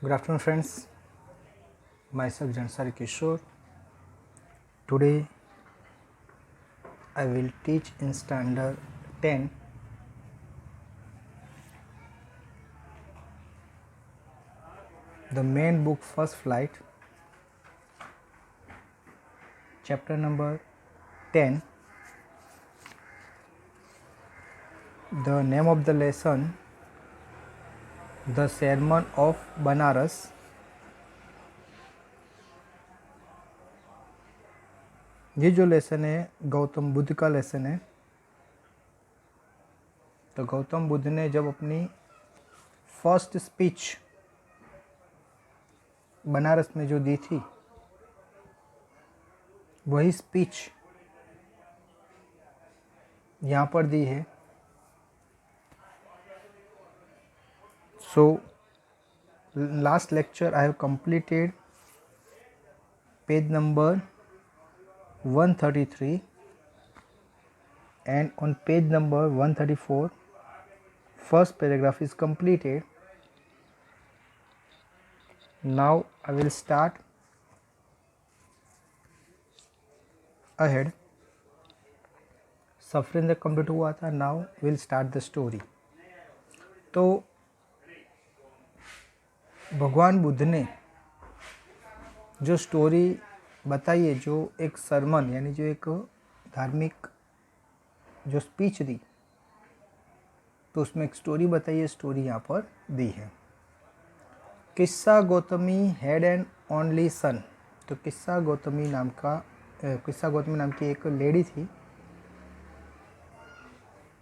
Good afternoon, friends. Myself Jansari Kishore. Today I will teach in standard 10 the main book First Flight, chapter number 10. The name of the lesson, The Sermon of Banaras. ये जो lesson है गौतम बुद्ध का lesson है। तो गौतम बुद्ध ने जब अपनी first speech Banaras में जो दी थी, वही स्पीच यहाँ पर दी है। So last lecture I have completed page number 133 and on page number 134 first paragraph is completed. Now I will start ahead. Suffering complete हुआ था, now will start the story. तो भगवान बुद्ध ने जो स्टोरी बताई है, जो एक सरमन यानी जो एक धार्मिक जो स्पीच दी, तो उसमें एक स्टोरी बताई है। स्टोरी यहाँ पर दी है। किस्सा Gautami had an only son. तो किस्सा गौतमी नाम की एक लेडी थी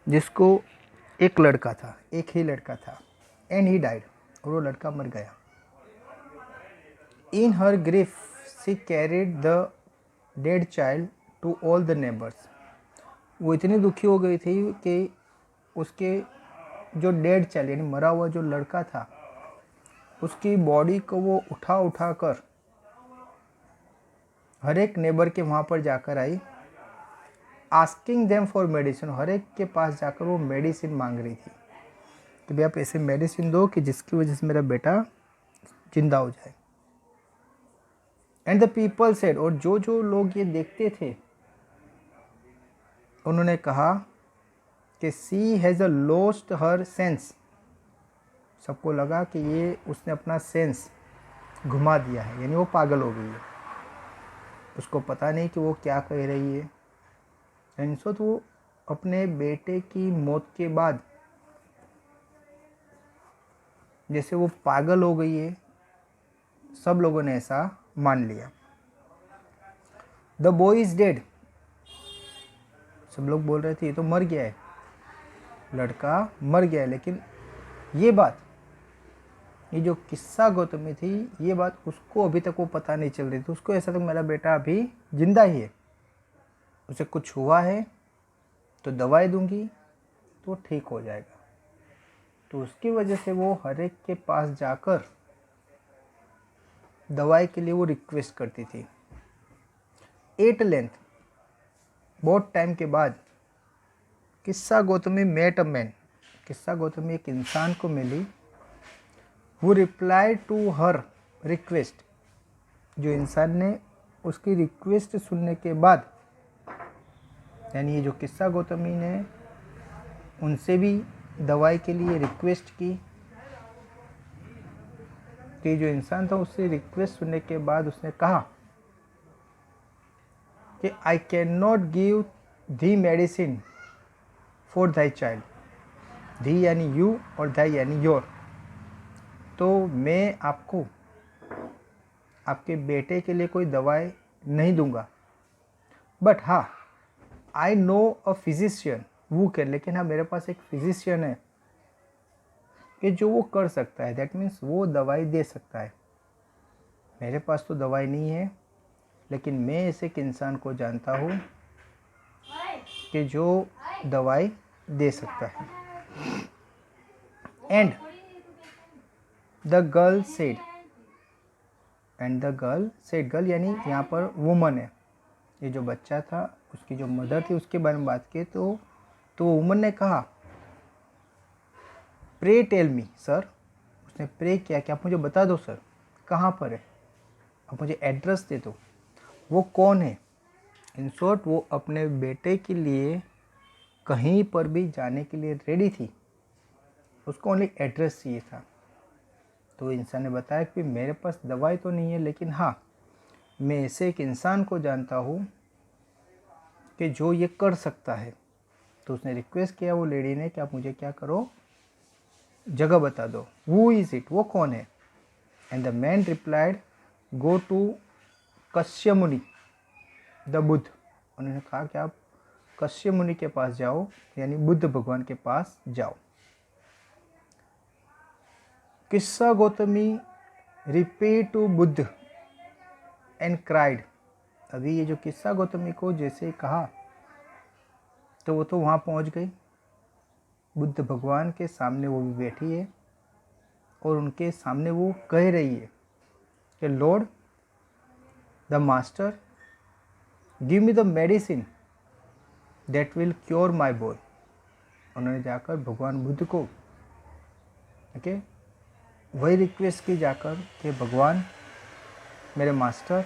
जिसको एक लड़का था, एक ही लड़का था। एंड ही डाइड, और वो लड़का मर गया। In her grief she carried the dead child to all the neighbours. वो इतनी दुखी हो गई थी कि उसके जो डेड चाइल्ड यानी मरा हुआ जो लड़का था, उसकी बॉडी को वो उठा कर हर एक नेबर के वहाँ पर जाकर आई। आस्किंग देम फॉर मेडिसिन, हर एक के पास जाकर वो मेडिसिन मांग रही थी कि भाई आप ऐसे मेडिसिन दो कि जिसकी वजह से मेरा बेटा जिंदा हो जाए। एंड द पीपल सेड, और जो जो लोग ये देखते थे उन्होंने कहा कि she has a lost her sense. सबको लगा कि ये उसने अपना सेंस घुमा दिया है, यानी वो पागल हो गई है, उसको पता नहीं कि वो क्या कह रही है। एंड सो तो अपने बेटे की मौत के बाद जैसे वो पागल हो गई है, सब लोगों ने ऐसा मान लिया। द बॉय इज डेड, सब लोग बोल रहे थे ये तो मर गया है, लड़का मर गया है। लेकिन ये जो किस्सा गौतमी थी, ये बात उसको अभी तक वो पता नहीं चल रही थी। उसको ऐसा था मेरा बेटा अभी जिंदा ही है, उसे कुछ हुआ है तो दवाई दूंगी तो ठीक हो जाएगा। तो उसकी वजह से वो हर एक के पास जाकर दवाई के लिए वो रिक्वेस्ट करती थी। एट लेंथ, बहुत टाइम के बाद किस्सा गौतमी मेट अ मैन, किस्सा गौतमी एक इंसान को मिली। वो रिप्लाई टू हर रिक्वेस्ट, जो इंसान ने उसकी रिक्वेस्ट सुनने के बाद, यानी ये जो किस्सा गौतमी ने उनसे भी दवाई के लिए रिक्वेस्ट की, तो जो इंसान था उससे रिक्वेस्ट सुनने के बाद उसने कहा कि I can not give the medicine for thy child. Thee यानी यू और दाई यानी योर। तो मैं आपको आपके बेटे के लिए कोई दवाई नहीं दूंगा, बट हाँ आई नो अ फिजिशियन वो कैन। लेकिन हाँ, मेरे पास एक फिजिशियन है कि जो वो कर सकता है, दैट मीन्स वो दवाई दे सकता है। मेरे पास तो दवाई नहीं है, लेकिन मैं ऐसे एक इंसान को जानता हूँ कि जो दवाई दे सकता है। And the girl said, and the girl said, girl यानी यहाँ पर वुमन है। ये जो बच्चा था, उसकी जो मदर थी, उसके बारे में बात की तो वुमन ने कहा प्रे टेल मी सर। उसने प्रे किया कि आप मुझे बता दो सर कहाँ पर है, आप मुझे एड्रेस दे दो, वो कौन है। इन शॉर्ट वो अपने बेटे के लिए कहीं पर भी जाने के लिए रेडी थी, उसको ओनली एड्रेस चाहिए था। तो इंसान ने बताया कि मेरे पास दवाई तो नहीं है, लेकिन हाँ मैं ऐसे एक इंसान को जानता हूँ कि जो ये कर सकता है। तो उसने रिक्वेस्ट किया वो लेडी ने कि आप मुझे क्या करो, जगह बता दो, हु इज़ इट, वो कौन है। And the man replied go to Kashyap Muni the Buddha. उन्होंने कहा कि आप कश्यप मुनि के पास जाओ, यानी बुद्ध भगवान के पास जाओ। Kisa Gotami repeat to Buddha and cried. अभी ये जो किस्सा गौतमी को जैसे कहा तो वो तो वहाँ पहुँच गई, बुद्ध भगवान के सामने वो भी बैठी है और उनके सामने वो कह रही है कि Lord the master give me the medicine that will cure my boy. उन्होंने जाकर भगवान बुद्ध को वही रिक्वेस्ट की जाकर कि भगवान मेरे मास्टर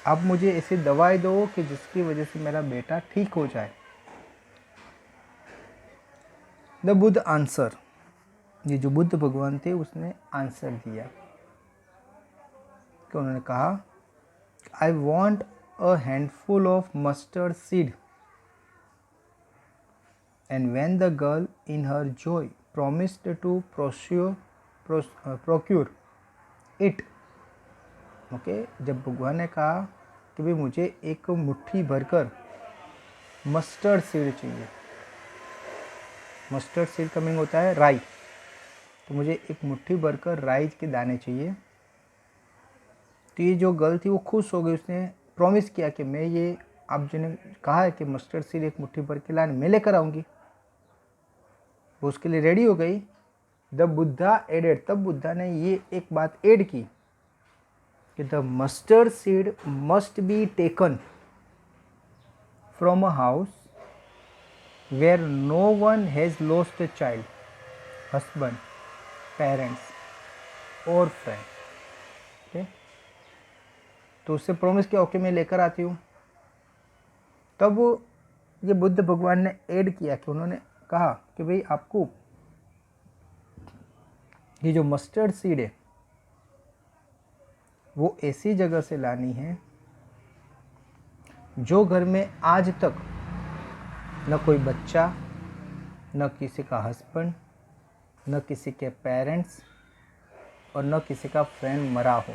आप मुझे ऐसी दवाई दो कि जिसकी वजह से मेरा बेटा ठीक हो जाए। द बुद्ध आंसर, ये जो बुद्ध भगवान थे उसने आंसर दिया कि उन्होंने कहा I want a handful of mustard seed and when the girl in her Joy promised to procure it। Okay, जब भगवान ने कहा कि भाई मुझे एक मुट्ठी भरकर मस्टर्ड सीड चाहिए, मस्टर्ड सीड का मीनिंग होता है राई, तो मुझे एक मुट्ठी भरकर राई के दाने चाहिए। तो ये जो गर्ल थी वो खुश हो गई, उसने प्रॉमिस किया कि मैं ये आप जिन्हें कहा है कि मस्टर्ड सीड एक मुट्ठी भर के लाने मैं लेकर आऊँगी, वो उसके लिए रेडी हो गई। द बुद्धा एडेड, तब बुद्धा ने ये एक बात ऐड की कि the mustard seed must be taken from a house where no one has lost a child, husband, parents और फ्रेंड। ओके, तो उससे प्रॉमिस किया ओके मैं लेकर आती हूँ। तब ये बुद्ध भगवान ने ऐड किया कि उन्होंने कहा कि भाई आपको ये जो मस्टर्ड सीड है वो ऐसी जगह से लानी है जो घर में आज तक न कोई बच्चा, न किसी का हस्बैंड, न किसी के पेरेंट्स और न किसी का फ्रेंड मरा हो।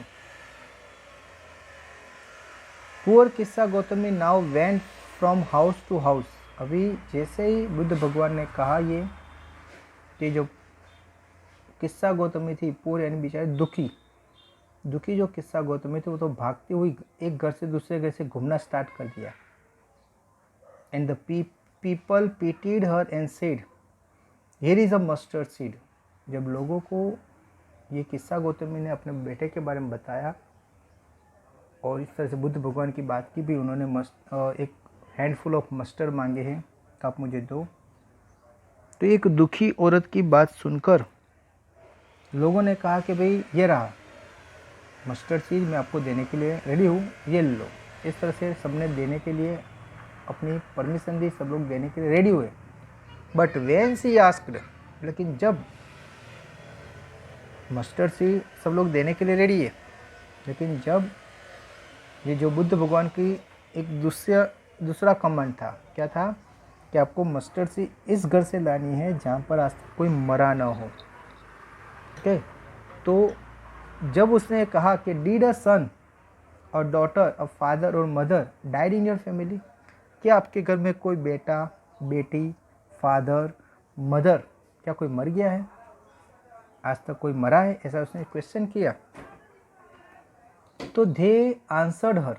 Poor Kisa Gotami now went from house to house. अभी जैसे ही बुद्ध भगवान ने कहा ये जो किस्सा गौतमी थी पूरे यानी बेचारे दुखी जो किस्सा गौतमी थी वो तो भागती हुई एक घर से दूसरे घर से घूमना स्टार्ट कर दिया। And the people pitied her and said here is a mustard seed. जब लोगों को ये किस्सा गौतमी ने अपने बेटे के बारे में बताया और इस तरह से बुद्ध भगवान की बात की भी, उन्होंने एक हैंडफुल ऑफ मस्टर्ड मांगे हैं तो आप मुझे दो। तो एक दुखी औरत की बात सुनकर लोगों ने कहा कि भाई ये रहा मस्टर्ड सीड, मैं आपको देने के लिए रेडी हूँ, ये लो। इस तरह से सबने देने के लिए अपनी परमिशन दी, सब लोग देने के लिए रेडी हुए। बट व्हेन शी आस्क्ड, लेकिन जब मस्टर्ड सीड सब लोग देने के लिए रेडी है, लेकिन जब ये जो बुद्ध भगवान की एक दूसरा कमांड था, क्या था कि आपको मस्टर्ड सीड इस घर से लानी है जहाँ पर आज तक कोई मरा ना हो। ओके, तो जब उसने कहा कि डिड अ सन और डॉटर, अ फादर और mother died in your family, क्या आपके घर में कोई बेटा, बेटी, फादर, मदर, क्या कोई मर गया है, आज तक कोई मरा है, ऐसा उसने क्वेश्चन किया। तो दे आंसर्ड हर,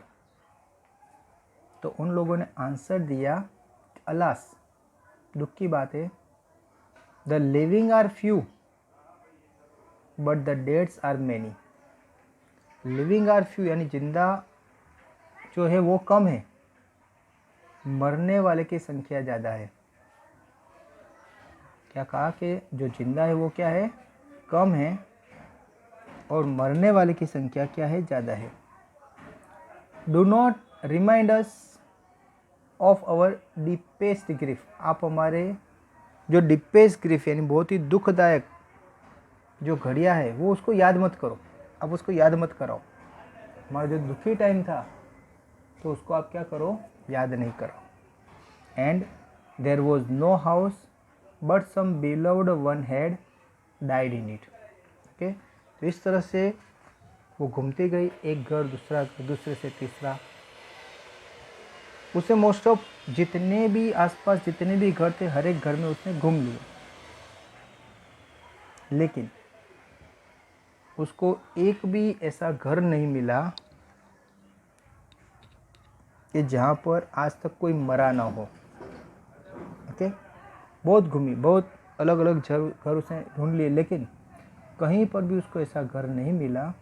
तो उन लोगों ने आंसर दिया, अलास दुख की बात है, the living are few but the deads are many. Living are few यानी जिंदा जो है वो कम है, मरने वाले की संख्या ज़्यादा है। क्या कहा कि जो जिंदा है वो क्या है, कम है और मरने वाले की संख्या क्या है, ज़्यादा है। Do not remind us of our deepest grief. आप हमारे जो डीपेस्ट ग्रीफ यानी बहुत ही दुखदायक जो घड़ियाँ है वो उसको याद मत करो, आप उसको याद मत कराओ। हमारा जो दुखी टाइम था तो उसको आप क्या करो, याद नहीं करो। And there was no house but some beloved one had died in it. Okay, तो इस तरह से वो घूमती गई, एक घर दूसरा घर, दूसरे से तीसरा। उसे मोस्ट ऑफ जितने भी आसपास जितने भी घर थे हर एक घर में उसने घूम लिए, लेकिन उसको एक भी ऐसा घर नहीं मिला कि जहाँ पर आज तक कोई मरा ना हो। ओके, बहुत घूमी, बहुत अलग अलग घर उसने ढूंढ लिए, लेकिन कहीं पर भी उसको ऐसा घर नहीं मिला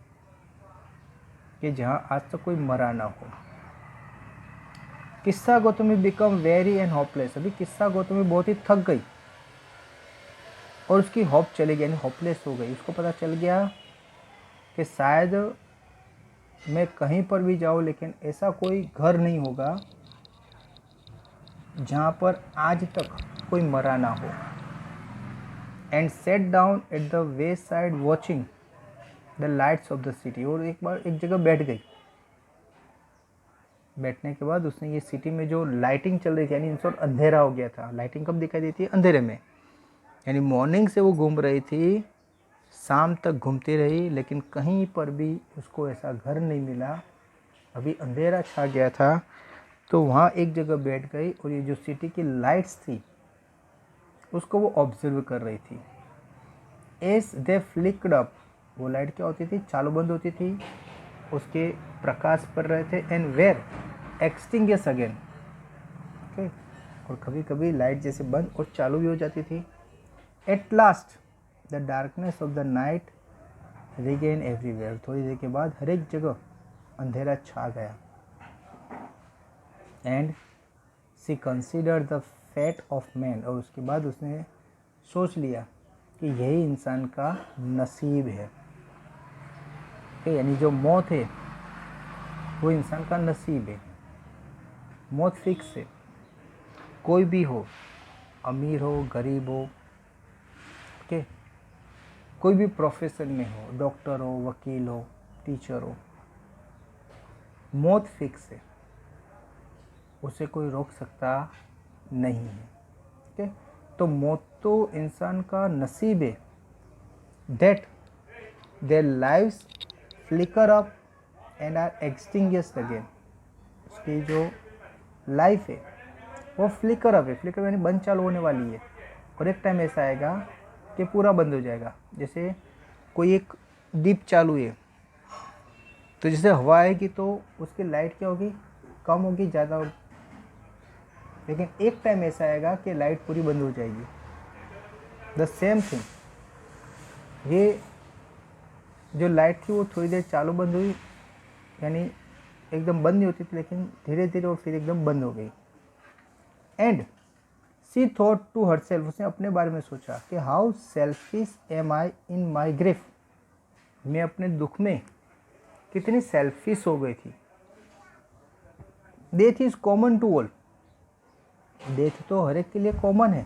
कि जहाँ आज तक कोई मरा ना हो। किस्सा Gautami become very and hopeless. अभी किस्सा गौतमी बहुत ही थक गई और उसकी होप चली गई, यानी होपलेस हो गई। उसको पता चल गया कि शायद मैं कहीं पर भी जाऊँ लेकिन ऐसा कोई घर नहीं होगा जहाँ पर आज तक कोई मरा ना हो। And set down at the way side watching the lights off the city. और एक बार एक जगह बैठ गई। बैठने के बाद उसने ये सिटी में जो लाइटिंग चल रही थी, यानी इन शॉर्ट अंधेरा हो गया था। लाइटिंग कब दिखाई देती है, अंधेरे में। यानी मॉर्निंग से वो घूम रही थी, शाम तक घूमती रही, लेकिन कहीं पर भी उसको ऐसा घर नहीं मिला। अभी अंधेरा छा गया था तो वहाँ एक जगह बैठ गई और ये जो सिटी की लाइट्स थी उसको वो ऑब्जर्व कर रही थी। एज दे फ्लिक्ड अप, वो लाइट क्या होती थी, चालू बंद होती थी, उसके प्रकाश पड़ रहे थे। And were extinguish again. Okay, और कभी कभी लाइट जैसे बंद और चालू भी हो जाती थी। At last the darkness of the night regain everywhere. थोड़ी देर के बाद हर एक जगह अंधेरा छा गया। And she consider the fate of man. और उसके बाद उसने सोच लिया कि यही इंसान का नसीब है। यानी जो मौत है वो इंसान का नसीब है। मौत फिक्स है, कोई भी हो, अमीर हो गरीब हो, ओके, कोई भी प्रोफेशन में हो, डॉक्टर हो, वकील हो, टीचर हो, मौत फिक्स है, उसे कोई रोक सकता नहीं है। ओके, तो मौत तो इंसान का नसीब है। That their lives flicker up and are extinguished again. उसकी जो लाइफ है वो फ्लिकर अप है। फ्लिकर यानी बंद चालू होने वाली है, और एक टाइम ऐसा आएगा कि पूरा बंद हो जाएगा। जैसे कोई एक दीप चालू है तो जैसे हवा आएगी तो उसकी लाइट क्या होगी, कम होगी, ज़्यादा होगी, लेकिन एक टाइम ऐसा आएगा कि लाइट पूरी बंद हो जाएगी। द सेम थिंग, ये जो लाइट थी वो थोड़ी देर चालू बंद हुई, यानी एकदम बंद नहीं होती थी, लेकिन धीरे धीरे और फिर एकदम बंद हो गई। And she thought to herself, उसने अपने बारे में सोचा कि how selfish am I in my grief. मैं अपने दुख में कितनी सेल्फिश हो गई थी। Death is common to all. Death तो हर एक के लिए कॉमन है।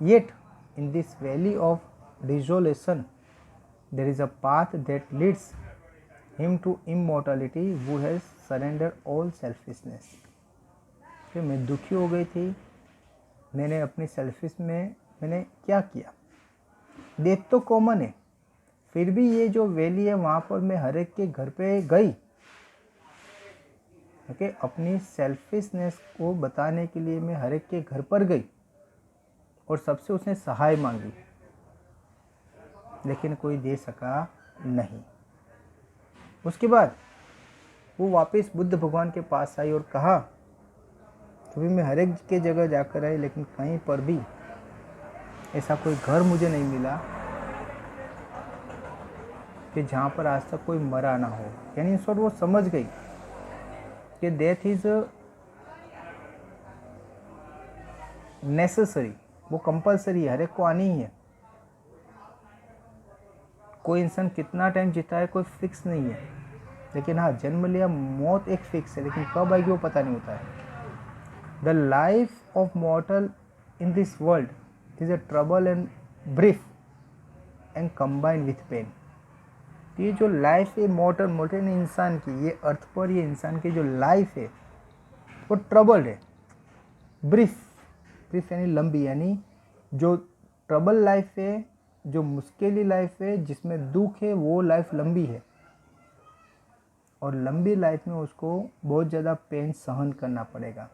Yet in this valley of desolation there is a path that leads him to immortality who has surrender all selfishness. कि मैं दुखी हो गई थी, मैंने अपनी सेल्फिश में मैंने क्या किया। डेथ तो कॉमन है, फिर भी ये जो वैली है वहाँ पर मैं हर एक के घर पे गई, ओके, अपनी सेल्फिशनेस को बताने के लिए मैं हर एक के घर पर गई और सबसे उसने सहाय मांगी, लेकिन कोई दे सका नहीं। उसके बाद वो वापस बुद्ध भगवान के पास आई और कहा कि मैं हर एक के जगह जाकर आई, लेकिन कहीं पर भी ऐसा कोई घर मुझे नहीं मिला कि जहाँ पर आज तक कोई मरा ना हो। यानी इस वक्त वो समझ गई कि डेथ इज नेसेसरी, वो कंपलसरी है, हर एक को आनी ही है। कोई इंसान कितना टाइम जीता है कोई फिक्स नहीं है, लेकिन हाँ जन्म लिया, मौत एक फिक्स है, लेकिन कब आएगी वो पता नहीं होता है। The life of mortal in this world is a trouble and brief and combined with pain. ये जो लाइफ है मॉर्टल इंसान की, ये अर्थ पर ये इंसान की जो लाइफ है वो ट्रबल है, ब्रीफ यानी लंबी, यानी जो ट्रबल लाइफ है, जो मुश्किल लाइफ है, जिसमें दुख है, वो लाइफ लंबी है। और लंबी लाइफ में उसको बहुत ज़्यादा पेन सहन करना पड़ेगा।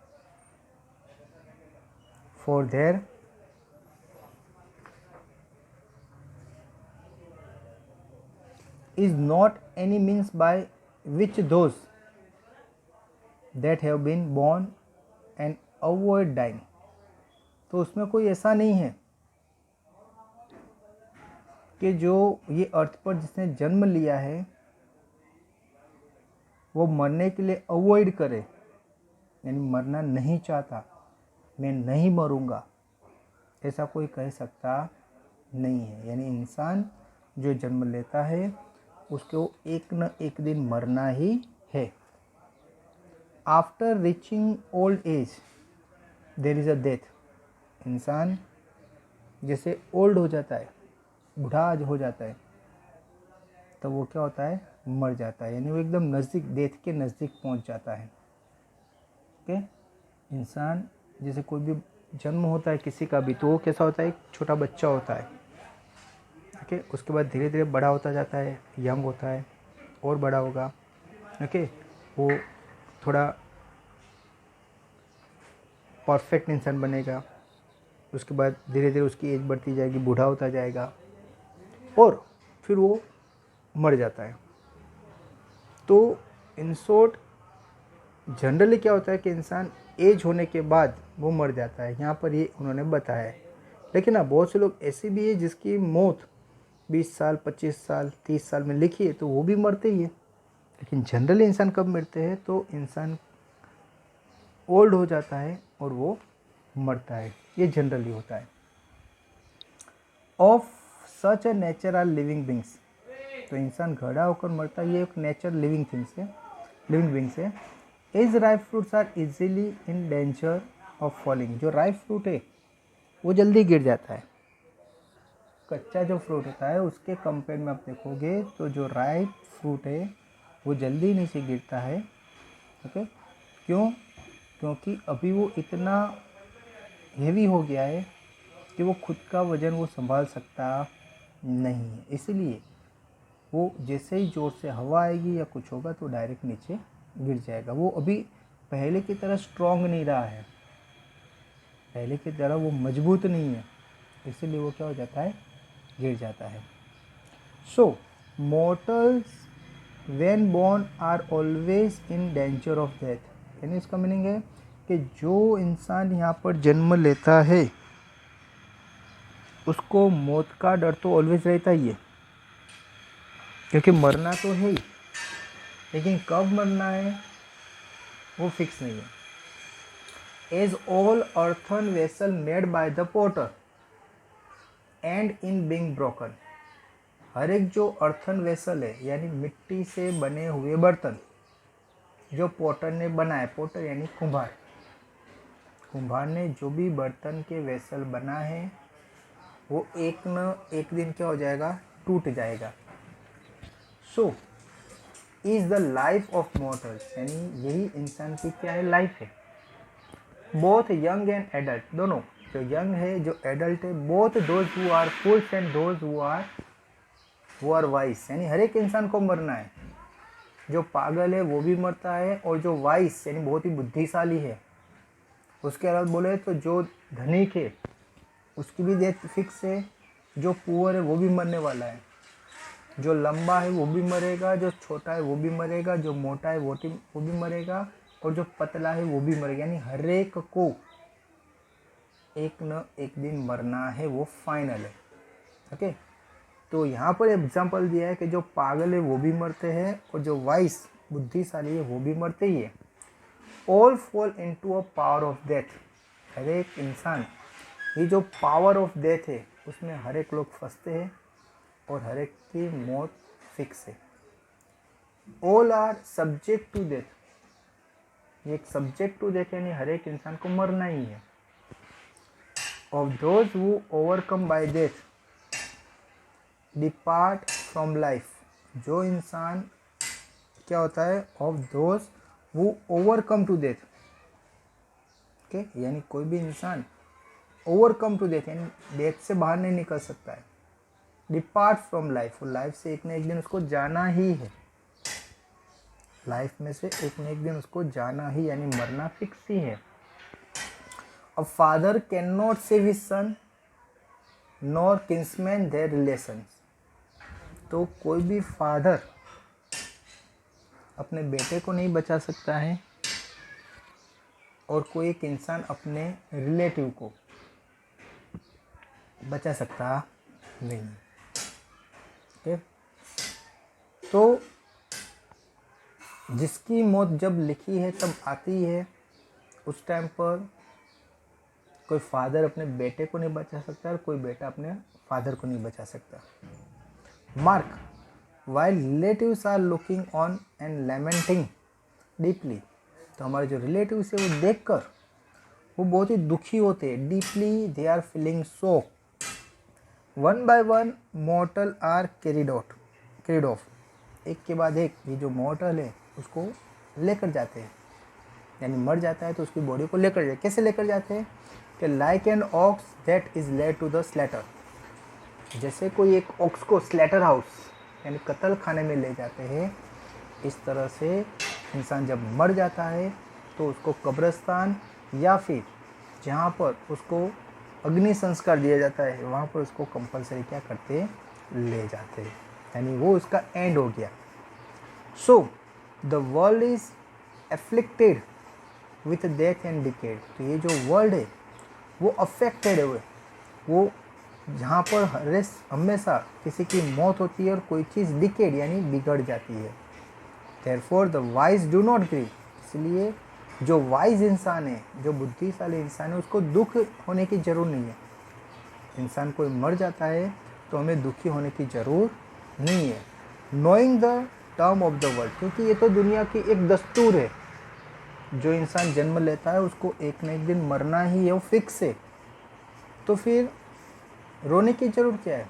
For their is not any means by which those that have been born and avoid dying। तो उसमें कोई ऐसा नहीं है कि जो ये अर्थ पर जिसने जन्म लिया है वो मरने के लिए अवॉइड करे, यानी मरना नहीं चाहता, मैं नहीं मरूंगा, ऐसा कोई कह सकता नहीं है। यानी इंसान जो जन्म लेता है उसको एक न एक दिन मरना ही है। After reaching old age there is a death. इंसान जैसे ओल्ड हो जाता है, बूढ़ा हो जाता है, तो वो क्या होता है, मर जाता है, यानी वो एकदम नज़दीक, डेथ के नज़दीक पहुंच जाता है। ओके, इंसान जैसे कोई भी जन्म होता है किसी का भी, तो वो कैसा होता है, एक छोटा बच्चा होता है। ओके, उसके बाद धीरे धीरे बड़ा होता जाता है, यंग होता है और बड़ा होगा। ओके, वो थोड़ा परफेक्ट इंसान बनेगा, उसके बाद धीरे धीरे उसकी एज बढ़ती जाएगी, बूढ़ा होता जाएगा और फिर वो मर जाता है। तो इन शॉर्ट जनरली क्या होता है कि इंसान एज होने के बाद वो मर जाता है, यहाँ पर ये उन्होंने बताया है। लेकिन हाँ बहुत से लोग ऐसे भी है जिसकी मौत 20 साल 25 साल 30 साल में लिखी है, तो वो भी मरते ही है। लेकिन जनरली इंसान कब मरते हैं, तो इंसान ओल्ड हो जाता है और वो मरता है, ये जनरली होता है। Of such a nature are living beings. तो इंसान घड़ा होकर मरता है, ये एक नेचर लिविंग बींग्स है। As ripe fruits are easily in danger of falling. जो राइप फ्रूट है वो जल्दी गिर जाता है, कच्चा जो फ्रूट होता है उसके कंपेयर में आप देखोगे तो जो राइप फ्रूट है वो जल्दी नीचे गिरता है। ओके, क्यों? क्योंकि अभी वो इतना हेवी हो गया है कि वो खुद का वज़न वो संभाल सकता नहीं है, इसलिए वो जैसे ही ज़ोर से हवा आएगी या कुछ होगा तो डायरेक्ट नीचे गिर जाएगा। वो अभी पहले की तरह स्ट्रॉन्ग नहीं रहा है, पहले की तरह वो मजबूत नहीं है, इसीलिए वो क्या हो जाता है, गिर जाता है। So mortals when born are always in danger of death. यानी इसका मीनिंग है कि जो इंसान यहाँ पर जन्म लेता है उसको मौत का डर तो ऑलवेज रहता ही है, क्योंकि मरना तो है ही, लेकिन कब मरना है वो फिक्स नहीं है। As all earthen vessel made by the potter and in being broken. हर एक जो अर्थन वेसल है यानी मिट्टी से बने हुए बर्तन जो पोटर ने बनाए, पोटर यानी कुम्हार ने जो भी बर्तन के वेसल बना है वो एक न एक दिन क्या हो जाएगा, टूट जाएगा। So is the life of mortals, यानी यही इंसान की क्या है, लाइफ है। बोथ यंग एंड एडल्ट, दोनों, जो यंग है जो एडल्ट है, both those who are fools and those who are wise. यानी हर एक इंसान को मरना है, जो पागल है वो भी मरता है और जो वाइस यानी बहुत ही बुद्धिशाली है, उसके अलावा बोले तो जो धनिक है उसकी भी डेथ फिक्स है, जो पुअर है वो भी मरने वाला है, जो लंबा है वो भी मरेगा, जो छोटा है वो भी मरेगा, जो मोटा है वो भी मरेगा, और जो पतला है वो भी मरेगा। यानी हर एक को एक न एक दिन मरना है, वो फाइनल है। ओके, तो यहाँ पर एग्जांपल दिया है कि जो पागल है वो भी मरते हैं और जो वाइस बुद्धिशाली है वो भी मरते ही है। All fall into a power of death. हर एक इंसान, ये जो पावर ऑफ डेथ है उसमें हर एक लोग फंसते हैं और हर एक की मौत फिक्स है। All are subject to death, ये एक सब्जेक्ट टू डेथ यानी हर एक इंसान को मरना ही है। Of those who overcome by death depart from life, जो इंसान क्या होता है, of those who overcome to death, okay, यानी कोई भी इंसान ओवरकम टू डेथ यानी डेथ से बाहर नहीं निकल सकता है। डिपार्ट फ्रॉम लाइफ, और लाइफ से एक न एक दिन उसको जाना ही है, लाइफ में से एक न एक दिन उसको जाना ही यानी मरना फिक्स ही है। A father can not save his son nor kinsman their relations, तो कोई भी फादर अपने बेटे को नहीं बचा सकता है और कोई एक इंसान अपने रिलेटिव को बचा सकता नहीं। ओके, तो जिसकी मौत जब लिखी है तब आती है, उस टाइम पर कोई फादर अपने बेटे को नहीं बचा सकता और कोई बेटा अपने फादर को नहीं बचा सकता। Mark, while relatives are looking on and lamenting deeply, तो हमारे जो रिलेटिव्स है वो देखकर वो बहुत ही दुखी होते हैं। Deeply they are feeling so, one by one mortal are carried off, एक के बाद एक ये जो मॉर्टल है उसको लेकर जाते हैं, यानी मर जाता है तो उसकी बॉडी को लेकर जाते। कैसे लेकर जाते हैं कि like an ox that is led to the slaughter, जैसे कोई एक ऑक्स को स्लेटर हाउस यानी कत्ल खाने में ले जाते हैं, इस तरह से इंसान जब मर जाता है तो उसको कब्रिस्तान या फिर जहाँ पर उसको अग्नि संस्कार दिया जाता है वहाँ पर उसको कंपलसरी क्या करते हैं, ले जाते हैं, यानी वो उसका एंड हो गया। So the world is afflicted with death and decade, तो ये जो वर्ल्ड है वो अफेक्टेड है, वो जहाँ पर हमेशा किसी की मौत होती है और कोई चीज़ डिकेड यानी बिगड़ जाती है। Therefore the wise do not grieve, इसलिए जो वाइज इंसान है, जो बुद्धिशाली इंसान है, उसको दुख होने की ज़रूर नहीं है। इंसान कोई मर जाता है तो हमें दुखी होने की ज़रूर नहीं है। Knowing the term of the world, क्योंकि ये तो दुनिया की एक दस्तूर है, जो इंसान जन्म लेता है उसको एक न एक दिन मरना ही है, वो फिक्स है, तो फिर रोने की ज़रूरत क्या है।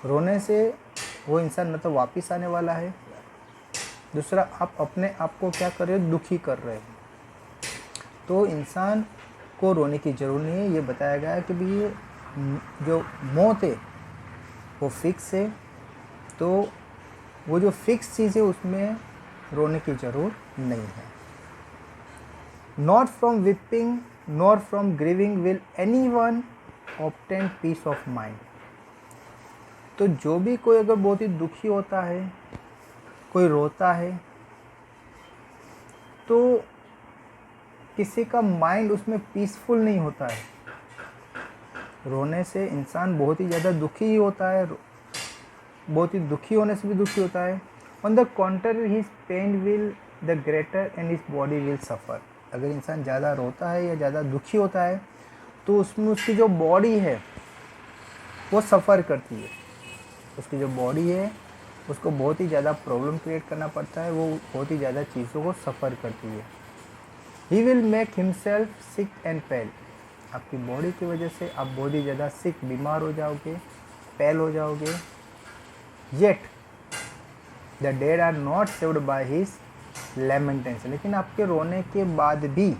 रोने से वो इंसान न तो वापस आने वाला है, दूसरा आप अपने आप को क्या कर रहे हो, दुखी कर रहे हैं। तो इंसान को रोने की ज़रूरत नहीं है। ये बताया गया है कि भी ये जो मौत है वो फिक्स है, तो वो जो फिक्स चीज़ है उसमें रोने की ज़रूरत नहीं है। Not from weeping nor from grieving will anyone obtain peace of mind, तो जो भी कोई अगर बहुत ही दुखी होता है, कोई रोता है, तो किसी का माइंड उसमें पीसफुल नहीं होता है। रोने से इंसान बहुत ही ज़्यादा दुखी ही होता है, बहुत ही दुखी होने से भी दुखी होता है। On the contrary his pain will the greater and his body will suffer, अगर इंसान ज़्यादा रोता है या ज़्यादा दुखी होता है तो उसमें उसकी जो बॉडी है वो सफ़र करती है, उसकी जो बॉडी है उसको बहुत ही ज़्यादा प्रॉब्लम क्रिएट करना पड़ता है, वो बहुत ही ज़्यादा चीज़ों को सफ़र करती है। He will make himself sick and pale, आपकी बॉडी की वजह से आप बहुत ही ज़्यादा सिक, बीमार हो जाओगे, पेल हो जाओगे। Yet the dead are not saved by his lamentations, लेकिन आपके रोने के बाद भी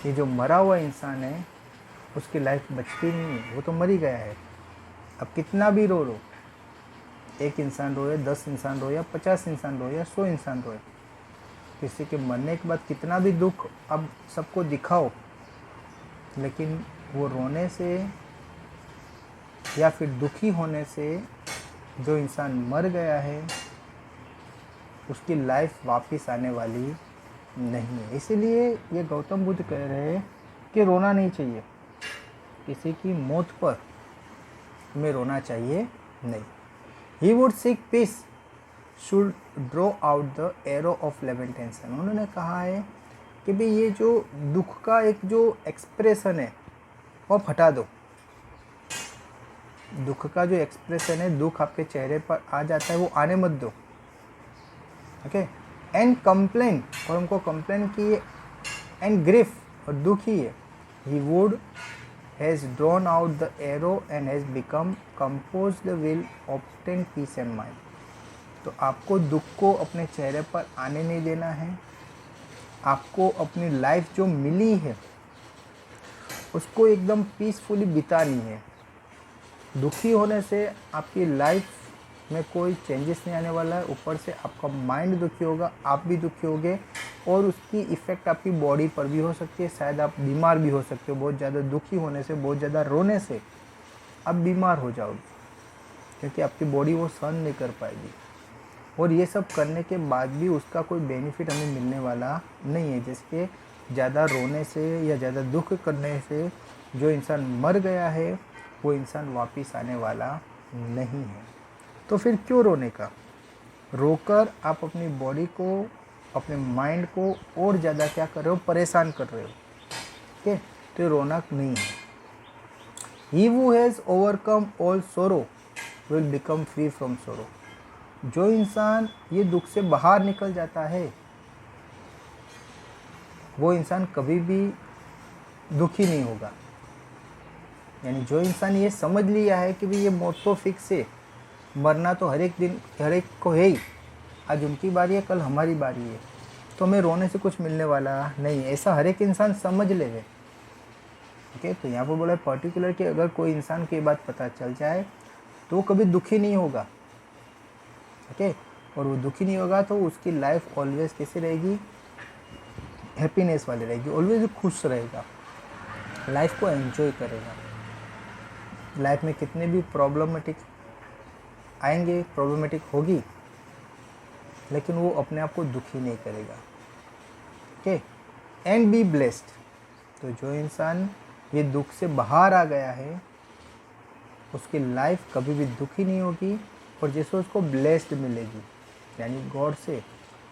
ये जो मरा हुआ इंसान है उसकी लाइफ बचती नहीं है, वो तो मर ही गया है। अब कितना भी रो लो, एक इंसान रोए, 10 इंसान रोए, या 50 इंसान रोए, या 100 इंसान रोए, किसी के मरने के बाद कितना भी दुख अब सबको दिखाओ, लेकिन वो रोने से या फिर दुखी होने से जो इंसान मर गया है उसकी लाइफ वापस आने वाली नहीं है। इसीलिए ये गौतम बुद्ध कह रहे हैं कि रोना नहीं चाहिए, किसी की मौत पर हमें रोना चाहिए नहीं। He would seek peace should draw out the arrow of lamentation, उन्होंने कहा है कि भाई ये जो दुख का एक जो एक्सप्रेशन है वो आप हटा दो, दुख का जो एक्सप्रेशन है, दुख आपके चेहरे पर आ जाता है, वो आने मत दो। ओके, एंड कंप्लेन, और उनको कंप्लेन की, एंड ग्रिफ, और दुखी है, he would has drawn out the arrow and has become composed will obtain peace and mind. तो आपको दुख को अपने चेहरे पर आने नहीं देना है। आपको अपनी लाइफ जो मिली है उसको एकदम पीसफुली बितानी है। दुखी होने से आपकी लाइफ में कोई चेंजेस नहीं आने वाला है। ऊपर से आपका माइंड दुखी होगा, आप भी दुखी होगे, और उसकी इफ़ेक्ट आपकी बॉडी पर भी हो सकती है। शायद आप बीमार भी हो सकते हो। बहुत ज़्यादा दुखी होने से, बहुत ज़्यादा रोने से आप बीमार हो जाओगे, क्योंकि आपकी बॉडी वो सहन नहीं कर पाएगी। और ये सब करने के बाद भी उसका कोई बेनिफिट हमें मिलने वाला नहीं है। जैसे ज़्यादा रोने से या ज़्यादा दुख करने से जो इंसान मर गया है वो इंसान वापस आने वाला नहीं है। तो फिर क्यों रोने का? रोकर आप अपनी बॉडी को, अपने माइंड को और ज़्यादा क्या कर रहे हो, परेशान कर रहे हो। ओके, तो रोना नहीं है। He who has overcome all sorrow will become free from sorrow। जो इंसान ये दुख से बाहर निकल जाता है वो इंसान कभी भी दुखी नहीं होगा। यानी जो इंसान ये समझ लिया है कि भाई ये मौत तो फिक्स है, मरना तो हर एक दिन, हर एक को है ही, आज उनकी बारी है, कल हमारी बारी है, तो हमें रोने से कुछ मिलने वाला नहीं है, ऐसा हर एक इंसान समझ ले। ओके, तो यहाँ पर बोला पर्टिकुलर कि अगर कोई इंसान की बात पता चल जाए तो वो कभी दुखी नहीं होगा। ओके, और वो दुखी नहीं होगा तो उसकी लाइफ ऑलवेज कैसी रहेगी, हैप्पीनेस वाली रहेगी, ऑलवेज खुश रहेगा, लाइफ को एंजॉय करेगा। लाइफ में कितने भी प्रॉब्लमेटिक आएंगे, प्रॉब्लमेटिक होगी, लेकिन वो अपने आप को दुखी नहीं करेगा। Okay, and be blessed. तो जो इंसान ये दुख से बाहर आ गया है उसकी लाइफ कभी भी दुखी नहीं होगी, और जैसे उसको ब्लेस्ड मिलेगी, यानी गॉड से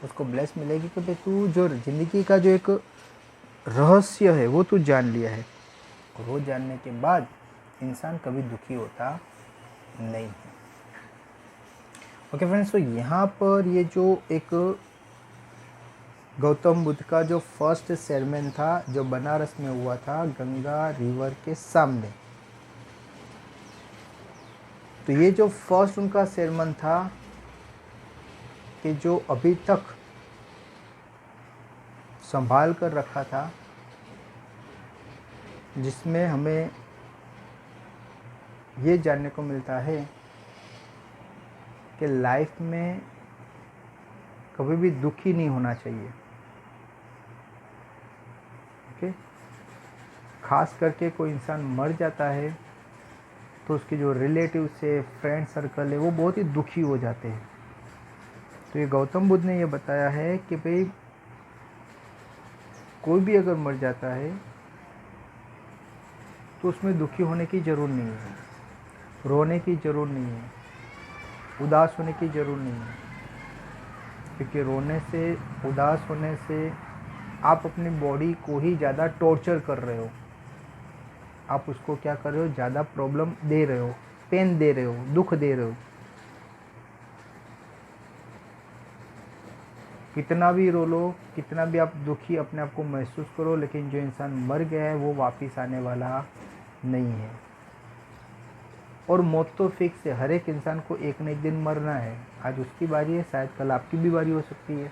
उसको ब्लेस्ड मिलेगी कि भाई तू जो ज़िंदगी का जो एक रहस्य है वो तू जान लिया है, और वो जानने के बाद इंसान कभी दुखी होता नहीं है। ओके फ्रेंड्स, तो यहाँ पर ये जो एक गौतम बुद्ध का जो फर्स्ट सेरमन था जो बनारस में हुआ था गंगा रिवर के सामने, तो ये जो फर्स्ट उनका सेरमन था कि जो अभी तक संभाल कर रखा था, जिसमें हमें ये जानने को मिलता है कि लाइफ में कभी भी दुखी नहीं होना चाहिए। ओके, खास करके कोई इंसान मर जाता है तो उसके जो रिलेटिव से फ्रेंड सर्कल है वो बहुत ही दुखी हो जाते हैं। तो ये गौतम बुद्ध ने ये बताया है कि भाई कोई भी अगर मर जाता है तो उसमें दुखी होने की ज़रूरत नहीं है, रोने की ज़रूरत नहीं है, उदास होने की ज़रूरत नहीं है, क्योंकि रोने से, उदास होने से आप अपनी बॉडी को ही ज़्यादा टॉर्चर कर रहे हो। आप उसको क्या कर रहे हो, ज़्यादा प्रॉब्लम दे रहे हो, पेन दे रहे हो, दुख दे रहे हो। कितना भी रो लो, कितना भी आप दुखी अपने आप को महसूस करो, लेकिन जो इंसान मर गया है वो वापस आने वाला नहीं है। और मौत तो फिक्स है, हर एक इंसान को एक न एक दिन मरना है। आज उसकी बारी है, शायद कल आपकी भी बारी हो सकती है।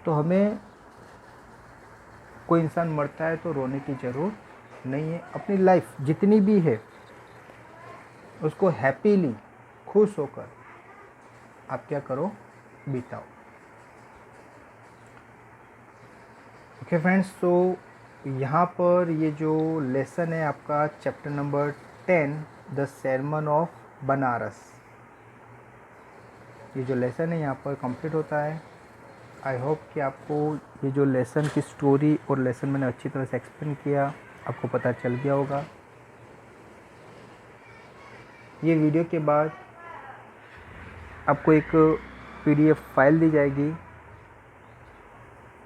तो हमें, कोई इंसान मरता है तो रोने की ज़रूरत नहीं है। अपनी लाइफ जितनी भी है उसको हैप्पीली, खुश होकर आप क्या करो, बिताओ। ओके फ्रेंड्स, तो यहाँ पर ये जो लेसन है आपका chapter number 10 the sermon of Banaras, ये जो लेसन है यहाँ पर कंप्लीट होता है। आई होप कि आपको ये जो लेसन की स्टोरी और लेसन मैंने अच्छी तरह से एक्सप्लेन किया, आपको पता चल गया होगा। ये वीडियो के बाद आपको एक PDF फाइल दी जाएगी,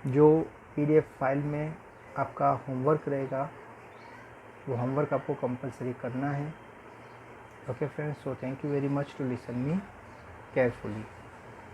जो PDF फाइल में आपका होमवर्क रहेगा। वो होमवर्क आपको कंपलसरी करना है। Okay friends, so thank you very much to listen me carefully.